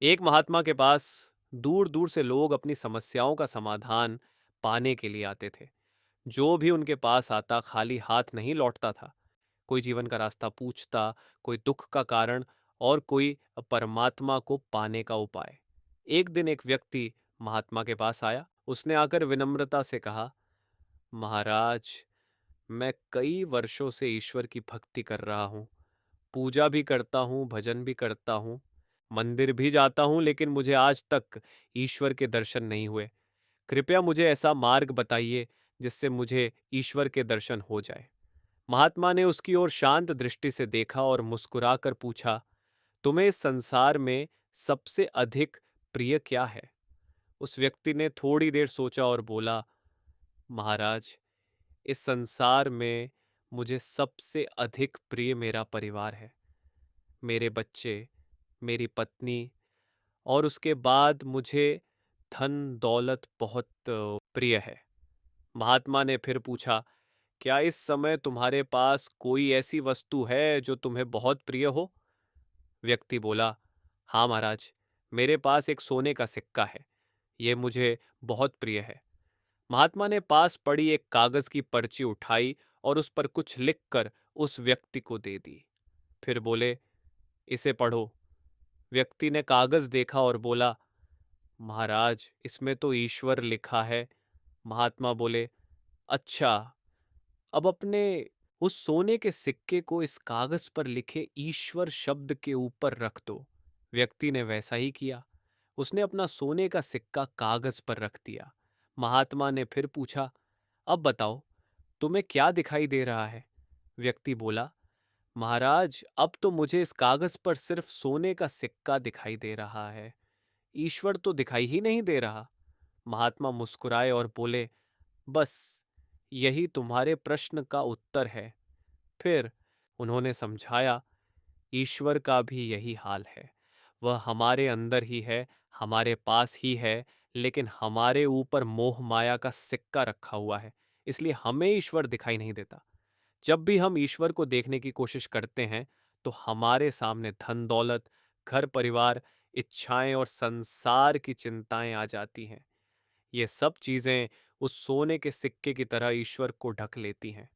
एक महात्मा के पास दूर दूर से लोग अपनी समस्याओं का समाधान पाने के लिए आते थे। जो भी उनके पास आता खाली हाथ नहीं लौटता था। कोई जीवन का रास्ता पूछता, कोई दुख का कारण और कोई परमात्मा को पाने का उपाय। एक दिन एक व्यक्ति महात्मा के पास आया। उसने आकर विनम्रता से कहा, महाराज, मैं कई वर्षों से ईश्वर की भक्ति कर रहा हूँ। पूजा भी करता हूँ, भजन भी करता हूँ, मंदिर भी जाता हूँ, लेकिन मुझे आज तक ईश्वर के दर्शन नहीं हुए। कृपया मुझे ऐसा मार्ग बताइए जिससे मुझे ईश्वर के दर्शन हो जाए। महात्मा ने उसकी ओर शांत दृष्टि से देखा और मुस्कुराकर पूछा, तुम्हें इस संसार में सबसे अधिक प्रिय क्या है? उस व्यक्ति ने थोड़ी देर सोचा और बोला, महाराज, इस संसार में मुझे सबसे अधिक प्रिय मेरा परिवार है। मेरे बच्चे, मेरी पत्नी, और उसके बाद मुझे धन दौलत बहुत प्रिय है। महात्मा ने फिर पूछा, क्या इस समय तुम्हारे पास कोई ऐसी वस्तु है जो तुम्हें बहुत प्रिय हो? व्यक्ति बोला, हाँ महाराज, मेरे पास एक सोने का सिक्का है। ये मुझे बहुत प्रिय है। महात्मा ने पास पड़ी एक कागज की पर्ची उठाई और उस पर कुछ लिखकर उस व्यक्ति को दे दी। फिर बोले, इसे पढ़ो। व्यक्ति ने कागज देखा और बोला, महाराज, इसमें तो ईश्वर लिखा है। महात्मा बोले, अच्छा, अब अपने उस सोने के सिक्के को इस कागज पर लिखे ईश्वर शब्द के ऊपर रख दो। व्यक्ति ने वैसा ही किया। उसने अपना सोने का सिक्का कागज पर रख दिया। महात्मा ने फिर पूछा, अब बताओ, तुम्हें क्या दिखाई दे रहा है? व्यक्ति बोला, महाराज, अब तो मुझे इस कागज पर सिर्फ सोने का सिक्का दिखाई दे रहा है। ईश्वर तो दिखाई ही नहीं दे रहा। महात्मा मुस्कुराए और बोले, बस यही तुम्हारे प्रश्न का उत्तर है। फिर उन्होंने समझाया, ईश्वर का भी यही हाल है। वह हमारे अंदर ही है, हमारे पास ही है, लेकिन हमारे ऊपर मोह माया का सिक्का रखा हुआ है, इसलिए हमें ईश्वर दिखाई नहीं देता। जब भी हम ईश्वर को देखने की कोशिश करते हैं, तो हमारे सामने धन दौलत, घर परिवार, इच्छाएं और संसार की चिंताएं आ जाती हैं। ये सब चीजें उस सोने के सिक्के की तरह ईश्वर को ढक लेती हैं।